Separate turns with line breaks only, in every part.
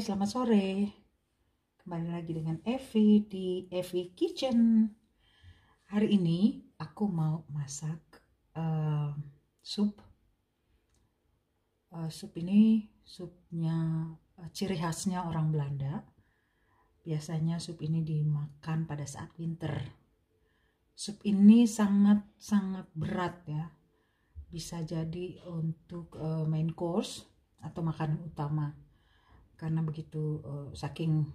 selamat sore. Kembali lagi dengan Evi di Evi Kitchen. Hari ini aku mau masak sup. Sup ini supnya ciri khasnya orang Belanda. Biasanya sup ini dimakan pada saat winter. Sup ini sangat berat ya. Bisa jadi untuk main course atau makanan utama. Karena begitu saking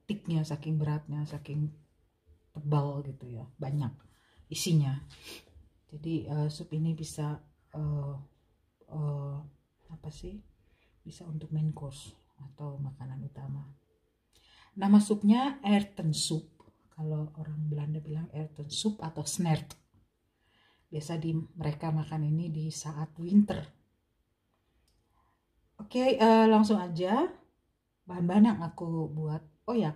thicknya, saking beratnya, saking tebal gitu ya, banyak isinya. Jadi sup ini bisa bisa untuk main course atau makanan utama. Nama supnya Erwtensoep. Kalau orang Belanda bilang Erwtensoep atau snert. Biasa mereka makan ini di saat winter. Oke, langsung aja bahan-bahan yang aku buat. Oh ya,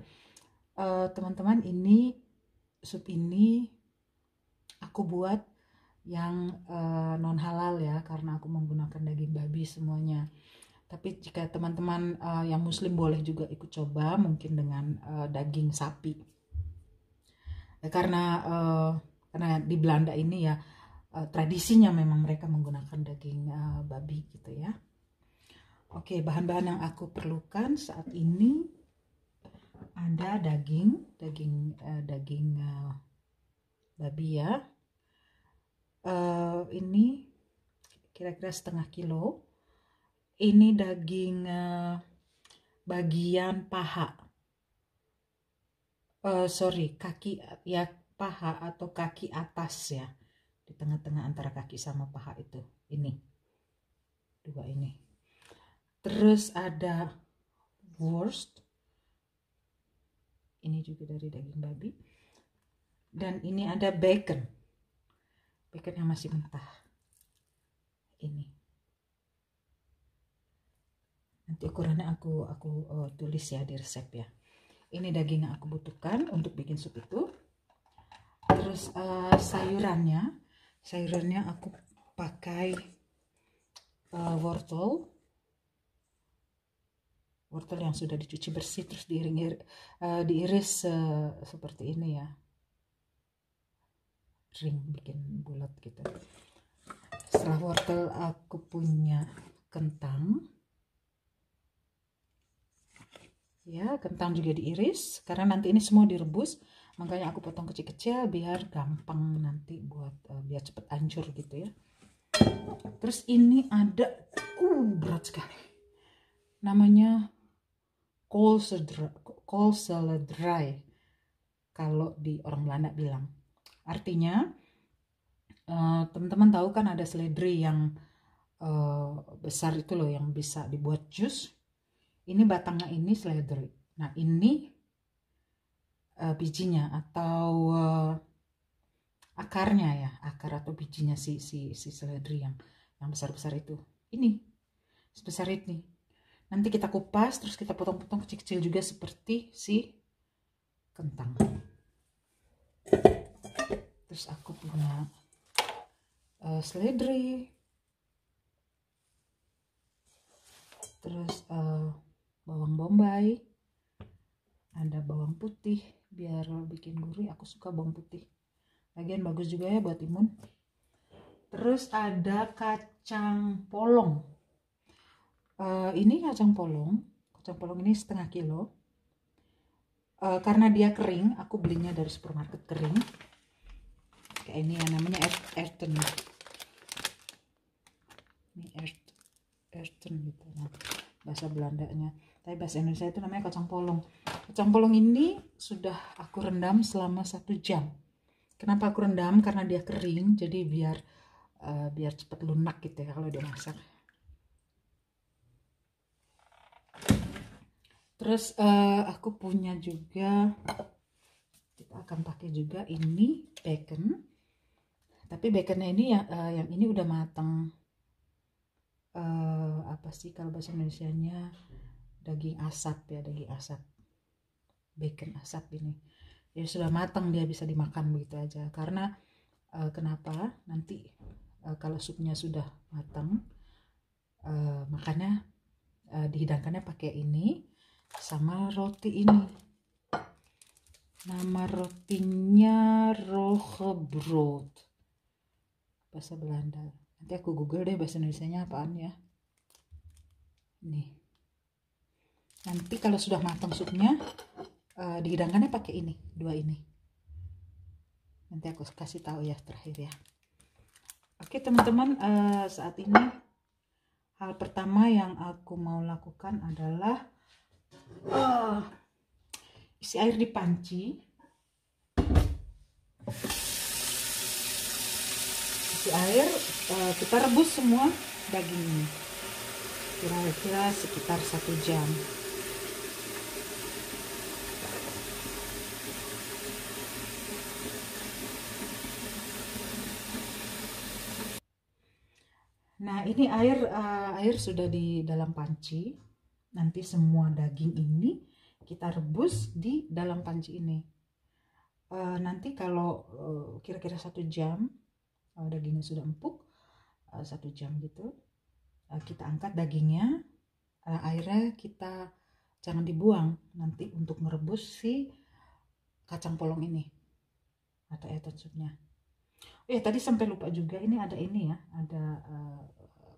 teman-teman, ini sup ini aku buat yang non halal ya, karena aku menggunakan daging babi semuanya. Tapi jika teman-teman yang muslim boleh juga ikut coba, mungkin dengan daging sapi. Karena di Belanda ini ya tradisinya memang mereka menggunakan daging babi gitu ya. Oke, bahan-bahan yang aku perlukan saat ini ada daging babi ya. Ini kira-kira setengah kilo. Ini daging bagian paha. Kaki ya, paha atau kaki atas ya. Di tengah-tengah antara kaki sama paha itu. Ini. Dua ini. Terus ada wurst. Ini juga dari daging babi. Dan ini ada bacon. Bacon yang masih mentah. Ini. Nanti ukurannya aku tulis ya di resep ya. Ini daging yang aku butuhkan untuk bikin sup itu. Terus sayurannya aku pakai wortel yang sudah dicuci bersih, terus diiris seperti ini ya, ring, bikin bulat gitu. Setelah wortel, aku punya kentang ya, kentang juga diiris karena nanti ini semua direbus, makanya aku potong kecil-kecil biar gampang nanti buat biar cepet hancur gitu ya. Terus ini ada berat sekali, namanya koolselderij kalau di orang Belanda bilang. Artinya teman-teman tahu kan ada seledri yang besar itu loh, yang bisa dibuat jus. Ini batangnya ini seledri. Nah, ini bijinya atau akarnya ya, akar atau bijinya si seledri yang besar-besar itu. Ini sebesar ini. Nanti kita kupas, terus kita potong-potong kecil-kecil juga seperti si kentang. Terus aku punya seledri. Terus bawang bombay. Ada bawang putih, biar bikin gurih. Aku suka bawang putih. Lagian bagus juga ya buat imun. Terus ada kacang polong. Ini kacang polong ini setengah kilo. Karena dia kering, aku belinya dari supermarket kering. Kayak ini yang namanya Erwten. Ini Erwten gitu. Nah, bahasa Belandanya. Tapi bahasa Indonesia itu namanya kacang polong. Kacang polong ini sudah aku rendam selama 1 jam. Kenapa aku rendam? Karena dia kering, jadi biar cepat lunak gitu ya kalau dia masak. Terus aku punya juga, kita akan pakai juga ini bacon. Tapi baconnya ini yang ini udah matang. Apa sih kalau bahasa Indonesianya, daging asap ya, daging asap, bacon asap ini ya sudah matang, dia bisa dimakan begitu aja. Karena kenapa, nanti kalau supnya sudah matang, makanya dihidangkannya pakai ini. sama roti ini. Nama rotinya Rogebrood, bahasa Belanda. Nanti aku google deh bahasa Indonesianya apaan ya. Nih. Nanti kalau sudah matang supnya, dihidangkannya pakai ini, dua ini. Nanti aku kasih tahu ya terakhir ya. Oke teman-teman, saat ini hal pertama yang aku mau lakukan adalah isi air di panci. Isi air, kita rebus semua dagingnya. Kira-kira sekitar 1 jam. Nah, ini air sudah di dalam panci. Nanti semua daging ini kita rebus di dalam panci ini. Nanti kalau kira-kira 1 jam dagingnya sudah empuk, 1 jam gitu, kita angkat dagingnya. Airnya kita jangan dibuang nanti untuk merebus si kacang polong ini atau eten supnya. Tadi sampai lupa juga, ini ada ini ya, ada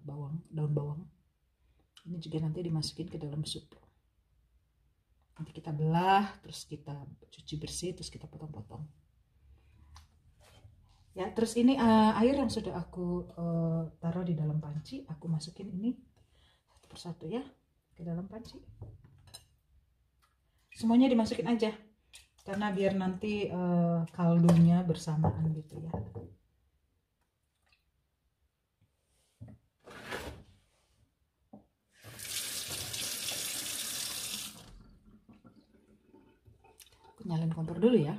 bawang, daun bawang. Ini juga nanti dimasukin ke dalam sup. Nanti kita belah, terus kita cuci bersih, terus kita potong-potong. Ya, terus ini air yang sudah aku taruh di dalam panci, aku masukin ini satu persatu ya ke dalam panci. Semuanya dimasukin aja, karena biar nanti kaldunya bersamaan gitu ya. Aku nyalain kompor dulu ya.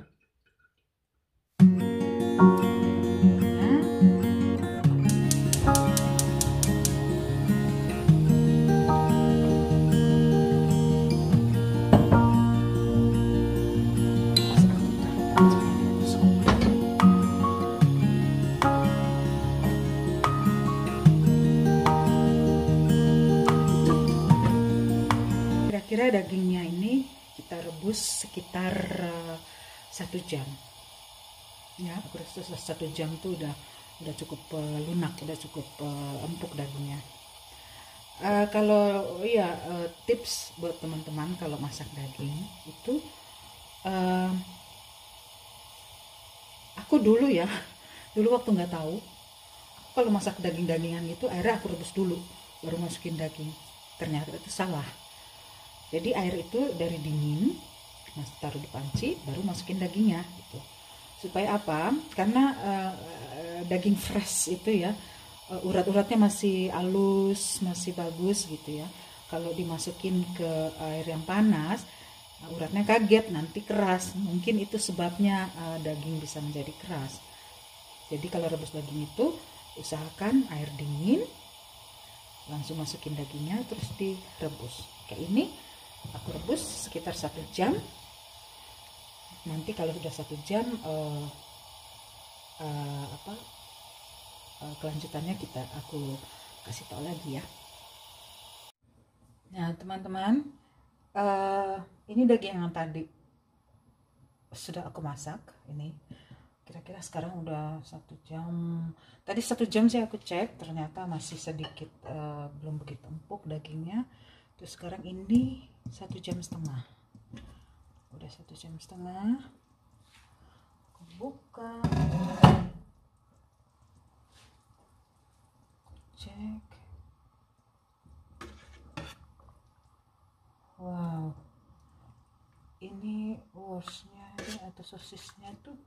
Kira-kira dagingnya ini kita rebus sekitar 1 jam. Ya, aku rasa 1 jam tuh udah cukup lunak, udah cukup empuk dagingnya. Kalau tips buat teman-teman kalau masak daging itu, aku dulu waktu nggak tahu, kalau masak daging-dagingan itu airnya aku rebus dulu baru masukin daging. Ternyata itu salah. Jadi air itu dari dingin, taruh di panci, baru masukin dagingnya gitu. Supaya apa? Karena daging fresh itu ya, urat-uratnya masih halus, masih bagus gitu ya. Kalau dimasukin ke air yang panas, uratnya kaget, nanti keras. Mungkin itu sebabnya daging bisa menjadi keras. Jadi kalau rebus daging itu, usahakan air dingin, langsung masukin dagingnya, terus direbus. Kayak ini aku rebus sekitar 1 jam. Nanti kalau sudah 1 jam kelanjutannya aku kasih tahu lagi ya. Nah teman-teman, ini daging yang tadi sudah aku masak. Ini kira-kira sekarang udah 1 jam. Tadi 1 jam sih aku cek, ternyata masih sedikit belum begitu empuk dagingnya. Terus sekarang ini 1,5 jam. Udah 1,5 jam. Aku buka, cek. Wow, ini worsnya atau sosisnya tuh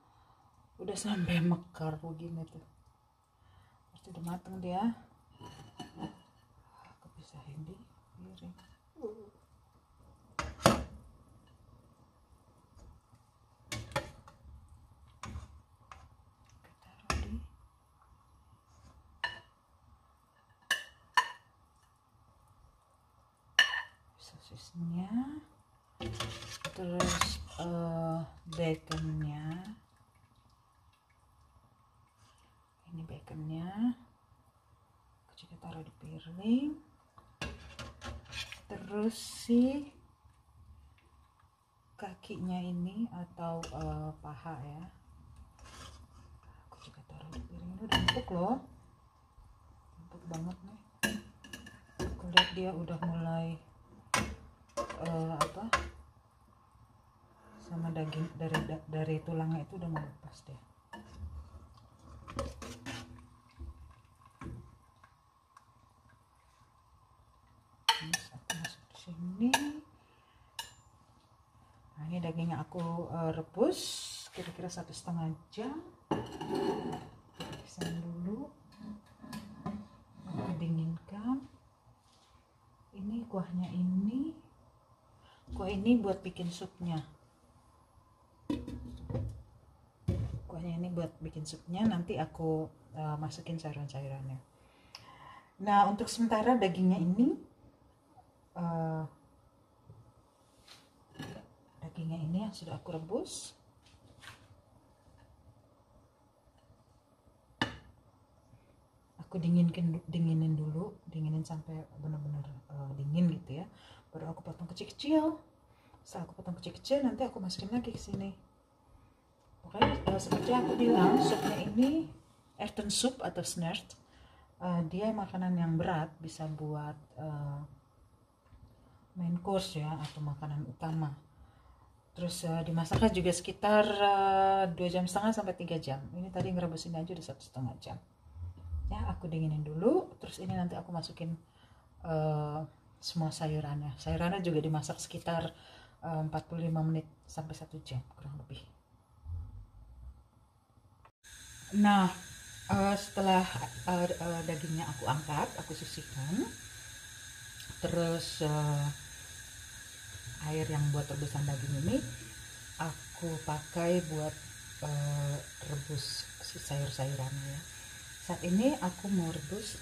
udah sampai mekar begini tuh. Pasti udah mateng dia. Aku pisahin di piring. Sosisnya, terus baconnya, ini baconnya aku juga taruh di piring. Terus si kakinya ini atau paha ya. Aku juga taruh di piring. Ini udah empuk loh, empuk banget nih. Aku lihat dia udah mulai sama daging dari tulangnya itu udah mau lepas deh. Aku masuk di sini. Nah, ini dagingnya aku rebus kira-kira 1,5 jam. Pisang dulu, aku dinginkan. Ini kuahnya ini, kuah ini buat bikin supnya. Kuahnya ini buat bikin supnya. Nanti aku masukin sayuran-sayurannya. Nah, untuk sementara dagingnya ini yang sudah aku rebus. Aku dinginin dulu, dinginin sampai benar-benar dingin gitu ya. Baru aku potong kecil-kecil. Setelah aku potong kecil-kecil, nanti aku masukin lagi ke sini. Pokoknya seperti yang aku bilang, supnya ini earthen soup atau snared. Dia makanan yang berat, bisa buat main course ya, atau makanan utama. Terus dimasaknya juga sekitar 2,5 jam sampai 3 jam. Ini tadi ngerebusin aja udah 1,5 jam. Ya, aku dinginin dulu. Terus ini nanti aku masukin semua sayurannya. Sayurannya juga dimasak sekitar 45 menit sampai 1 jam kurang lebih. Nah, setelah dagingnya aku angkat, aku sisihkan. Terus air yang buat rebusan daging ini aku pakai buat rebus si sayur-sayurannya ya. Saat ini aku mau rebus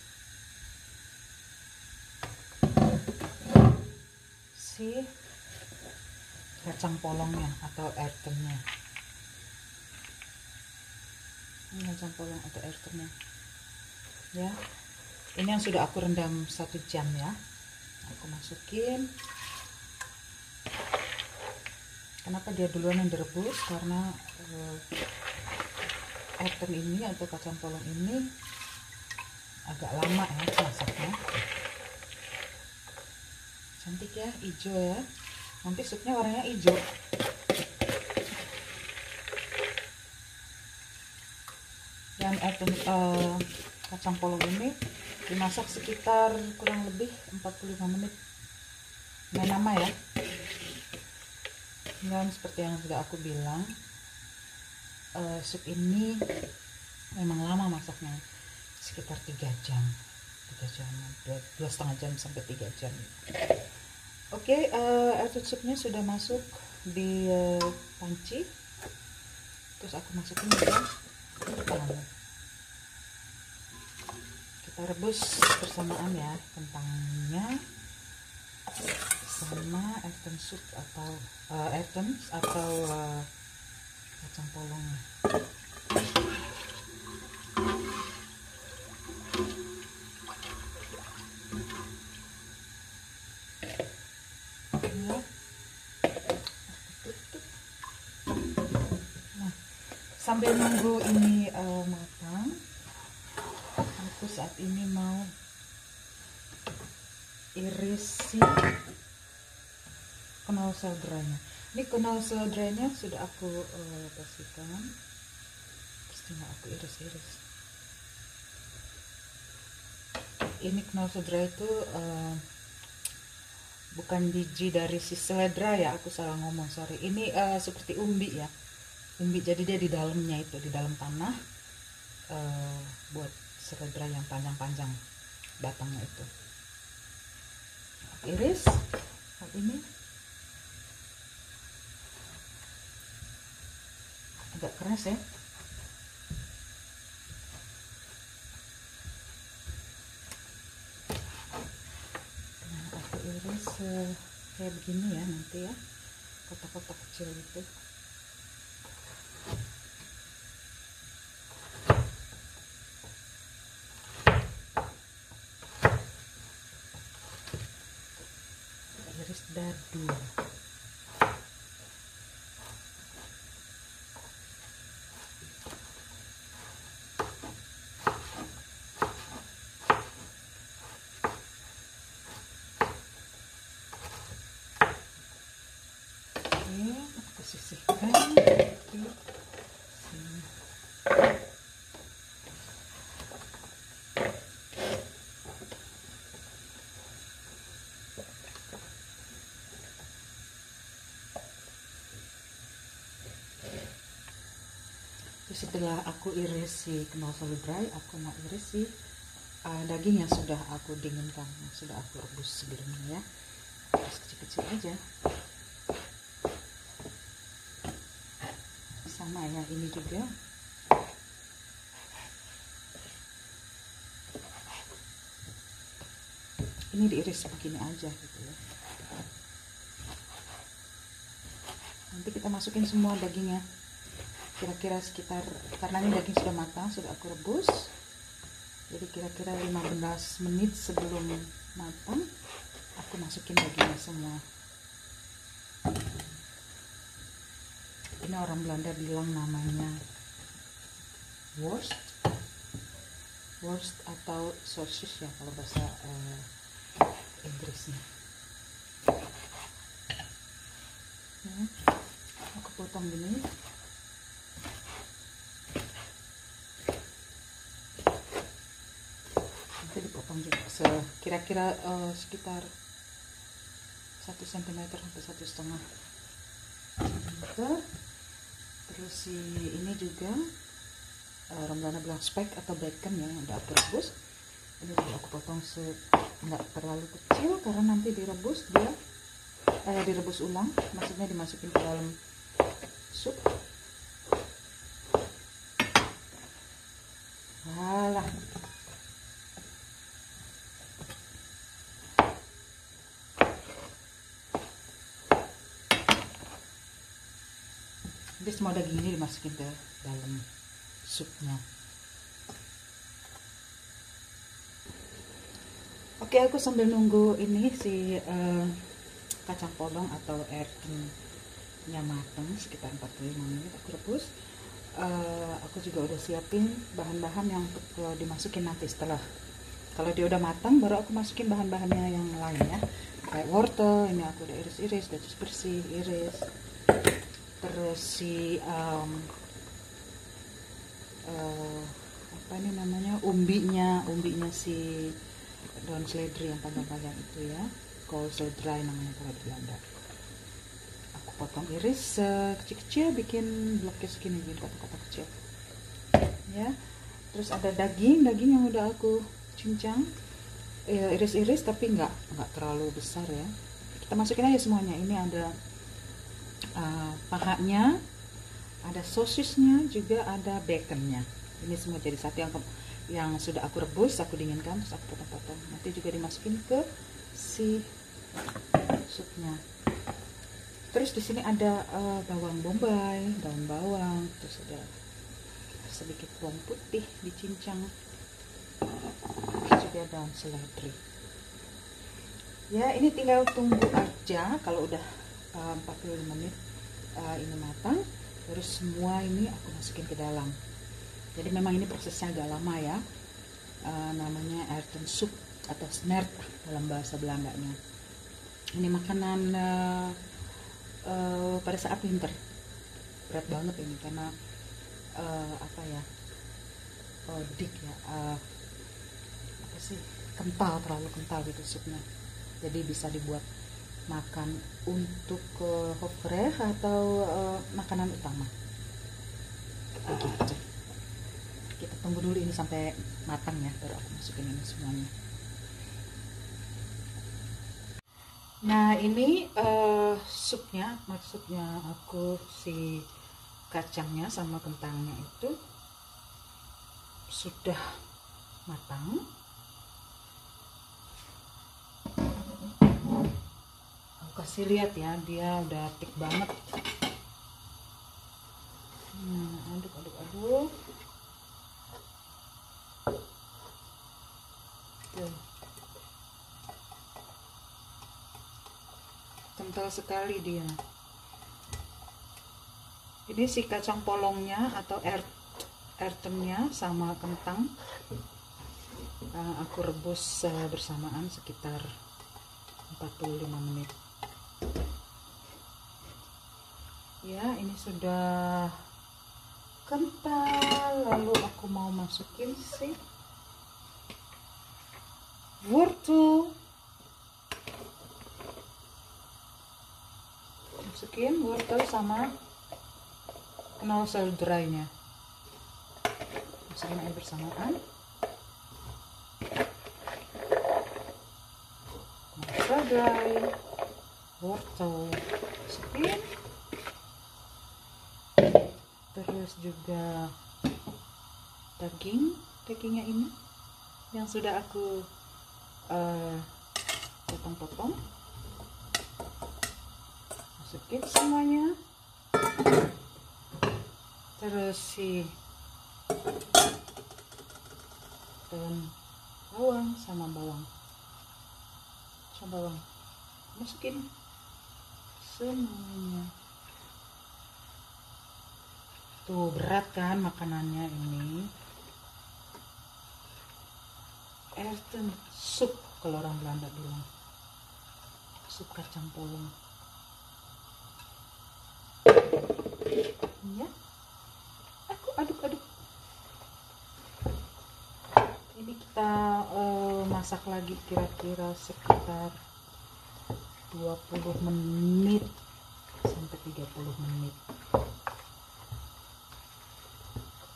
si kacang polongnya atau earthennya. Ini kacang polong atau earthennya ya. Ini yang sudah aku rendam 1 jam ya. Aku masukin. Kenapa dia duluan yang direbus? Karena earthen ini atau kacang polong ini agak lama ya masaknya. Cantik ya, hijau ya. Nanti supnya warnanya hijau. Dan kacang polong ini dimasak sekitar kurang lebih 45 menit. Nggak lama ya. Dan seperti yang sudah aku bilang, sup ini memang lama masaknya, sekitar 3 jam, 2,5 jam sampai 3 jam. Oke, earthen supnya sudah masuk di panci. Terus aku masukin juga kentang. Kita rebus bersamaan ya kentangnya sama earthen soup atau kacang polongnya. Nah, sambil nunggu ini matang, aku saat ini mau iris si kenal seledrianya. Ini kenal seledrianya sudah aku bersihkan, terus tinggal aku iris-iris. Ini kenal seledra itu bukan biji dari si seledra ya, aku salah ngomong, sorry. Ini seperti umbi ya, umbi, jadi dia di dalamnya itu, di dalam tanah, buat seledra yang panjang-panjang batangnya itu. Iris saat ini agak keras ya. Nah, aku iris kayak begini ya nanti ya, kotak-kotak kecil gitu. Iris dadu. Setelah aku iris si knol seledri, aku mau iris si daging yang sudah aku dinginkan, yang sudah aku rebus sebelumnya ya. Terus kecil-kecil aja. Sama ya, ini juga. Ini diiris begini aja gitu ya. Nanti kita masukin semua dagingnya. Kira-kira sekitar, karena ini daging sudah matang, sudah aku rebus, jadi kira-kira 15 menit sebelum matang aku masukin dagingnya semua. Ini orang Belanda bilang namanya worst atau sausage ya kalau bahasa Inggrisnya ya. Aku potong gini. Dipotong juga kira-kira sekitar 1 cm sampai 1,5 cm. Terus si ini juga orang Belanda bilang spek atau bacon ya, yang udah aku rebus. Ini juga aku potong nggak terlalu kecil karena nanti direbus dia direbus ulang, maksudnya dimasukin ke dalam sup. Walah. Jadi semua daging ini dimasukin ke dalam supnya. Oke, aku sambil nunggu ini si kacang polong atau ertingnya matang sekitar 45 menit aku rebus. Aku juga udah siapin bahan-bahan yang untuk dimasukin nanti setelah, kalau dia udah matang baru aku masukin bahan-bahannya yang lain ya, kayak wortel ini aku udah iris-iris, udah bersih iris. Terus si apa ini namanya, umbinya si daun seledri yang panjang-panjang itu ya, kol seledri namanya kalau di Belanda. Aku potong iris kecil-kecil, bikin bloknya segini, bikin kotak-kotak kecil ya. Terus ada daging yang udah aku cincang, iris-iris tapi nggak terlalu besar ya. Kita masukin aja semuanya. Ini ada pahanya, ada sosisnya, juga ada baconnya. Ini semua jadi satu yang sudah aku rebus, aku dinginkan, terus aku potong-potong. Nanti juga dimasukin ke si supnya. Terus di sini ada bawang bombay, daun bawang, terus ada sedikit bawang putih dicincang, terus juga daun seledri. Ya, ini tinggal tunggu aja kalau udah 45 menit ini matang. Terus semua ini aku masukin ke dalam. Jadi memang ini prosesnya agak lama ya. Namanya airten soup atau smert dalam bahasa Belandanya. Ini makanan pada saat winter. Berat banget ini karena apa ya, dik ya, apa sih, terlalu kental gitu supnya. Jadi bisa dibuat makan untuk hoofdgerecht atau makanan utama begitu. Kita tunggu dulu ini sampai matang ya, baru aku masukin ini semuanya. Nah ini supnya, maksudnya aku si kacangnya sama kentangnya itu sudah matang. Kasih lihat ya, dia udah thick banget. Aduk. Tuh. Kental sekali dia. Ini si kacang polongnya atau ertemnya sama kentang aku rebus bersamaan sekitar 45 menit. Ya, ini sudah kental. Lalu aku mau masukin si wortel. Masukin wortel sama knol seledrinya. masukin air bersamaan. Sebagai wortel masukin, terus juga dagingnya ini yang sudah aku potong-potong, masukin semuanya. Terus si daun bawang sama bawang masukin semuanya. Tuh, berat kan makanannya ini. Erten sup kalau orang Belanda bilang, sup kacang polong ya. Aku aduk-aduk. Ini kita masak lagi kira-kira sekitar 20 menit sampai 30 menit.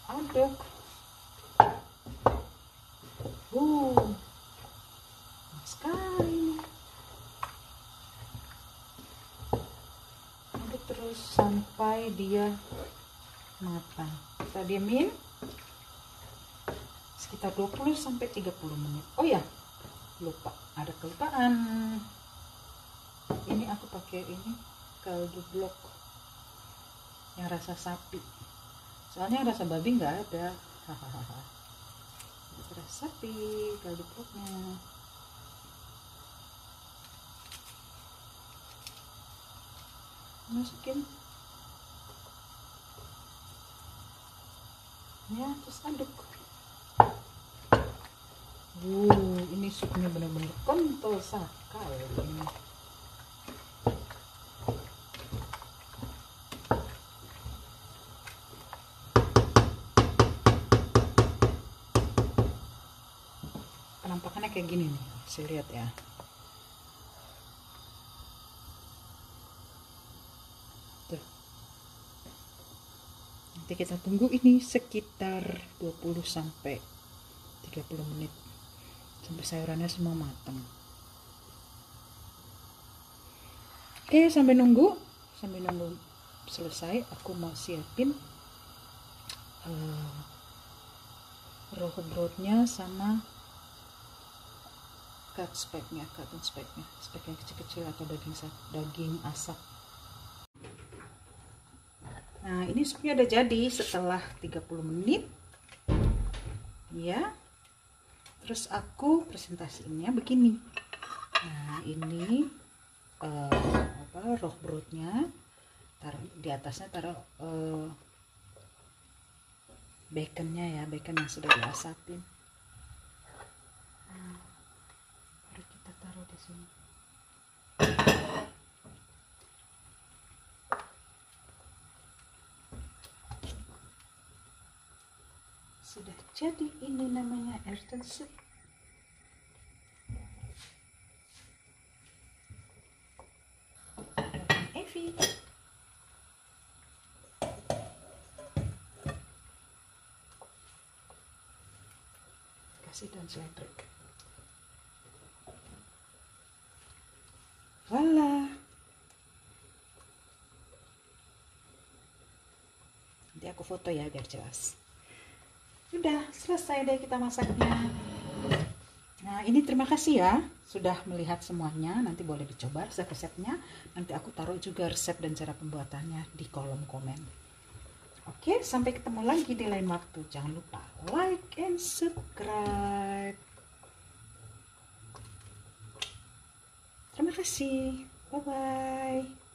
Aduk. Sekali. Aduk terus sampai dia matang. Kita diamin sekitar 20 sampai 30 menit. Oh ya, lupa, ada kelupaan. Ini aku pakai ini kaldu blok yang rasa sapi. Soalnya rasa babi nggak ada. Hahaha. Rasa sapi kaldu bloknya. Masukin. Ya, terus aduk. Ini supnya benar-benar kental sekali ini. Penampakannya kayak gini nih, saya lihat ya. Tuh. Nanti kita tunggu ini sekitar 20 sampai 30 menit sampai sayurannya semua matang. Oke, sambil nunggu selesai, aku mau siapin broadnya sama speknya, spek yang kecil-kecil atau daging asap. Nah, ini supnya udah jadi setelah 30 menit ya. Terus aku presentasiinnya begini. Nah, ini roh broadnya, taruh di atasnya, taruh baconnya ya, bacon yang sudah diasapin. Nah, baru kita taruh di sini. Sudah jadi, ini namanya Erten soup. Evi. Kasih daun seledri. Voila. Nanti aku foto ya biar jelas. Sudah selesai deh kita masaknya. Nah, ini terima kasih ya sudah melihat semuanya. Nanti boleh dicoba resep-resepnya. Nanti aku taruh juga resep dan cara pembuatannya di kolom komen. Oke, sampai ketemu lagi di lain waktu. Jangan lupa like and subscribe. Terima kasih. Bye-bye.